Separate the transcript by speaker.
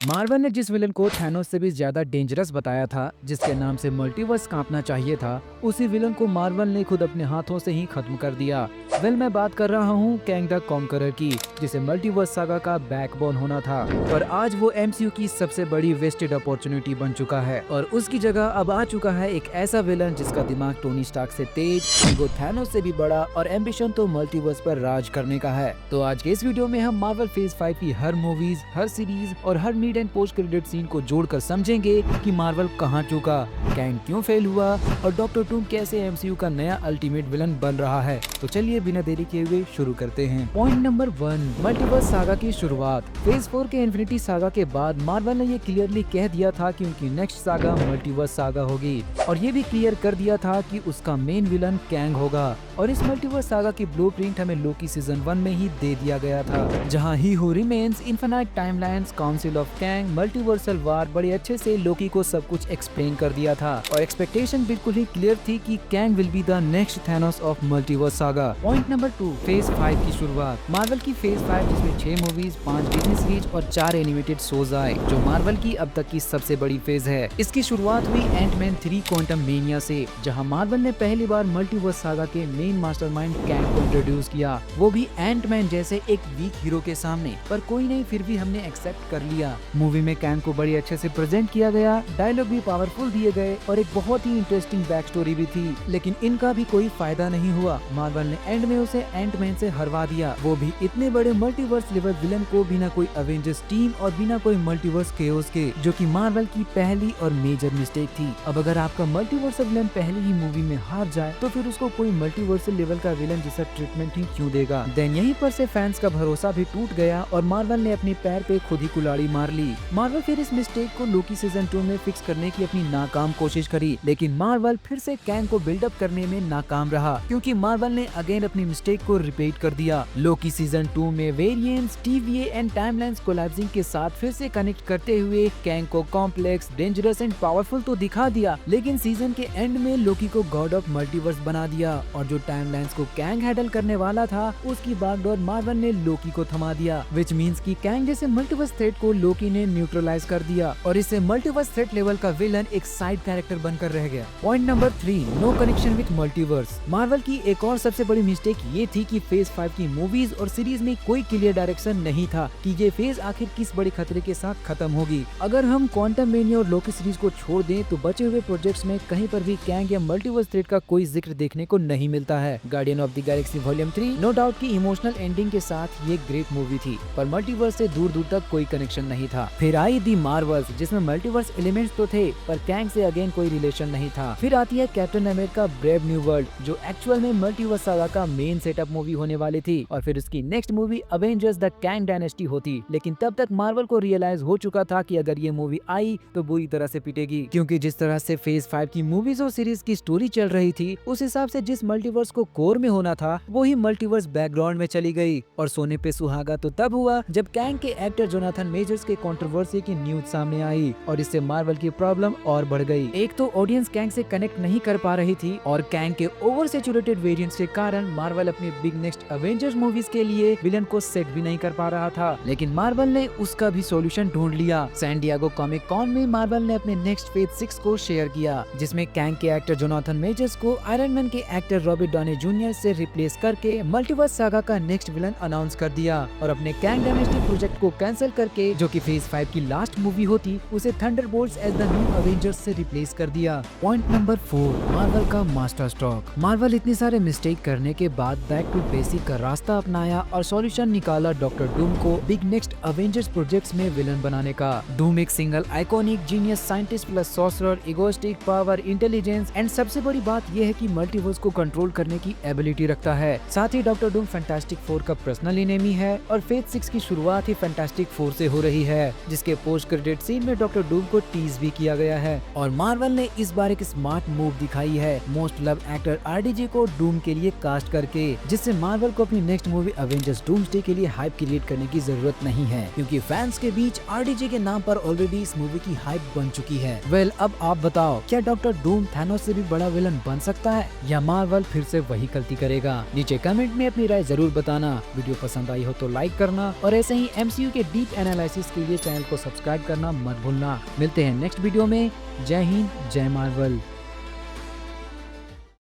Speaker 1: Marvel ने जिस villain को थैनोस से भी ज्यादा डेंजरस बताया था, जिसके नाम से मल्टीवर्स कांपना चाहिए था, उसी विलन को मार्वल ने खुद अपने हाथों से ही खत्म कर दिया। मैं बात कर रहा हूँ कैंग द कॉन्करर की, जिसे मल्टीवर्स सागा का बैकबोन होना था। पर आज वो एमसीयू की सबसे बड़ी वेस्टेड अपॉर्चुनिटी बन चुका है और उसकी जगह अब आ चुका है एक ऐसा विलन जिसका दिमाग टोनी स्टार्क से तेज, ईगो थैनोस से भी बड़ा और एम्बिशन तो मल्टीवर्स पर राज करने का है। तो आज के इस वीडियो में हम मार्वल फेज 5 की हर मूवीज, हर सीरीज और हर mid and post credit scene को जोड़कर समझेंगे कि मार्वल कहां चुका, कैंग क्यों फेल हुआ और डॉक्टर डूम कैसे एमसीयू का नया अल्टीमेट विलन बन रहा है। तो चलिए बिना देरी किए हुए शुरू करते हैं। पॉइंट नंबर 1, मल्टीवर्स सागा की शुरुआत। फेज 4 के इन्फिनिटी सागा के बाद मार्वल ने ये क्लियरली कह दिया था कि उनकी नेक्स्ट सागा मल्टीवर्स सागा होगी और ये भी क्लियर कर दिया था कि उसका मेन विलन कैंग होगा। और इस मल्टीवर्स सागा की ब्लूप्रिंट हमें लोकी सीजन 1 में ही दे दिया गया था, जहां he who remains, infinite timelines, council of Kang, multiversal war बड़े अच्छे से लोकी को सब कुछ एक्सप्लेन कर दिया था और एक्सपेक्टेशन बिल्कुल ही क्लियर थी कि Kang will be the next Thanos of multiverse saga. Point number 2, phase 5 की शुरुआत। मार्वल की फेज 5 जिसमें 6 मूवीज, 5 डिज्नी सीरीज और 4 एनिमेटेड शोज आए, जो मार्वल की अब तक की सबसे बड़ी फेज है। इसकी शुरुआत हुई एंटमैन 3 क्वांटम मेनिया से, जहां मार्वल ने पहली बार मल्टीवर्स सागा के मेन मास्टरमाइंड कैंग को इंट्रोड्यूस किया, वो भी एंटमैन जैसे एक वीक हीरो के सामने। पर कोई नहीं, फिर भी हमने एक्सेप्ट कर लिया। मूवी में कैंग को बड़ी अच्छे से प्रेजेंट किया गया, डायलॉग भी पावरफुल दिए गए और एक बहुत ही इंटरेस्टिंग बैक स्टोरी भी थी, लेकिन इनका भी कोई फायदा नहीं हुआ। मार्वल ने एंड में उसे एंटमैन से हरवा दिया, वो भी इतने बड़े मल्टीवर्स लेवल विलन को बिना कोई अवेंजर्स टीम और बिना कोई मल्टीवर्स केओस के, जो कि मार्वल की पहली और मेजर मिस्टेक थी। अब अगर आपका मल्टीवर्स विलन पहली ही मूवी में हार जाए तो फिर उसको कोई मल्टीवर्स लेवल का विलन जैसा ट्रीटमेंट ही क्यों देगा। देन यहीं पर से फैंस का भरोसा भी टूट गया और मार्वल ने अपने पैर पे खुद ही कुल्हाड़ी मार ली। मार्वल फिर इस मिस्टेक को लोकी सीजन 2 में फिक्स करने की अपनी नाकाम कोशिश करी, लेकिन मार्वल फिर से कैंग को बिल्डअप करने में नाकाम रहा, क्योंकि मार्वल ने अगेन अपनी मिस्टेक को रिपीट कर दिया। लोकी सीजन 2 में variants, TVA and timelines collapsing के साथ फिर से कनेक्ट करते हुए कैंग को कॉम्प्लेक्स, डेंजरस एंड पावरफुल तो दिखा दिया, लेकिन सीजन के एंड में लोकी को गॉड ऑफ मल्टीवर्स बना दिया और जो टाइमलाइंस को कैंग हैंडल करने वाला था उसकी बागडोर मार्वल ने लोकी को थमा दिया, विच मींस कि कैंग जैसे मल्टीवर्स थ्रेट को लोकी ने न्यूट्रलाइज कर दिया और इससे मल्टीवर्स थ्रेट लेवल का विलन एक साइड कैरेक्टर बनकर रह गया। Point number 3, no connection with multiverse. Marvel की एक और सबसे बड़ी मिस्टेक ये थी कि फेज 5 की मूवीज और सीरीज में कोई क्लियर डायरेक्शन नहीं था कि ये फेज आखिर किस बड़े खतरे के साथ खत्म होगी। अगर हम क्वांटम मेनिया और लोकी सीरीज को छोड़ दें तो बचे हुए प्रोजेक्ट्स में कहीं पर भी कैंग या मल्टीवर्स थ्रेट का कोई जिक्र देखने को नहीं मिलता है। Guardian of the Galaxy volume 3 no doubt की इमोशनल एंडिंग के साथ ये ग्रेट मूवी थी, पर मल्टीवर्स से दूर दूर तक कोई कनेक्शन नहीं था। फिर आई दी मार्वल्स, जिसमें मल्टीवर्स एलिमेंट्स तो थे पर कैंग से अगेन कोई रिलेशन नहीं था। फिर आती है captain America brave new world, जो एक्चुअल में मल्टीवर्स सागा का मेन सेटअप मूवी होने वाली थी और फिर उसकी next movie Avengers the Kang dynasty होती, लेकिन तब तक मार्वल को रियलाइज हो चुका था कि अगर ये मूवी आई तो बुरी तरह से पिटेगी, क्योंकि जिस तरह से फेज 5 की मूवीज और सीरीज की स्टोरी चल रही थी उस हिसाब से जिस मल्टीवर्स को कोर में होना था वही मल्टीवर्स बैकग्राउंड में चली गई। और सोने पे सुहागा तो तब हुआ जब कैंग के एक्टर जोनाथन मेजर्स के कंट्रोवर्सी की न्यूज सामने आई और इससे मार्वल की प्रॉब्लम और बढ़ गई। एक तो ऑडियंस कैंग से कनेक्ट नहीं कर पा रही थी और कैंग के ओवर सैचुरेटेड वेरिएंट्स के कारण मार्वल अपनी बिग नेक्स्ट अवेंजर्स मूवीज के लिए विलन को सेट भी नहीं कर पा रहा था, लेकिन मार्वल ने उसका भी सॉल्यूशन ढूंढ लिया। सैन डिएगो कॉमिक कॉन में मार्वल ने अपने नेक्स्ट फेज 6 को शेयर किया, जिसमें कैंग के एक्टर जोनाथन मेजर्स को आयरन मैन के एक्टर रॉबर्ट डॉनी जूनियर से रिप्लेस करके मल्टीवर्स सागा का नेक्स्ट विलन अनाउंस कर दिया और अपने कैंग डायनेस्टी प्रोजेक्ट को कैंसिल करके, जो कि फेज 5 की लास्ट मूवी होती, उसे Thunderbolts as the New Avengers से रिप्लेस कर दिया। पॉइंट नंबर 4, मार्वल का मास्टर स्ट्रोक। मार्वल इतने सारे मिस्टेक करने के बाद बैक टू बेसिक का रास्ता अपनाया और सॉल्यूशन निकाला डॉक्टर डूम को बिग नेक्स्ट अवेंजर्स प्रोजेक्ट्स में विलन बनाने का। डूम एक single iconic genius scientist plus sorcerer, egoistic power, intelligence and सबसे बड़ी बात यह है कि मल्टीवर्स को कंट्रोल करने की एबिलिटी रखता है। साथ ही डॉक्टर डूम फैंटास्टिक 4 का पर्सनल एनिमी है और फेज 6 की शुरुआत ही फैंटास्टिक 4 से हो रही है, जिसके पोस्ट क्रेडिट सीन में डॉक्टर डूम को टीज भी किया गया है। और मार्वल ने इस बार एक स्मार्ट मूव दिखाई है, मोस्ट लव एक्टर आरडीजे को डूम के लिए कास्ट करके, जिससे मार्वल को अपनी नेक्स्ट मूवी एवेंजर्स डूम्सडे के लिए हाइप क्रिएट करने की जरूरत नहीं है, क्योंकि फैंस के बीच RDJ के नाम पर ऑलरेडी इस मूवी की हाइप बन चुकी है। वेल, अब आप बताओ, क्या डॉक्टर डूम थैनोस से भी बड़ा विलन बन सकता है या मार्वल फिर से वही गलती करेगा? नीचे कमेंट में अपनी राय जरूर बताना। वीडियो पसंद आई हो तो लाइक करना और ऐसे ही MCU के डीप एनालिसिस के लिए चैनल को सब्सक्राइब करना मत भूलना। मिलते हैं नेक्स्ट वीडियो में। जय हिंद, जय मार्वल।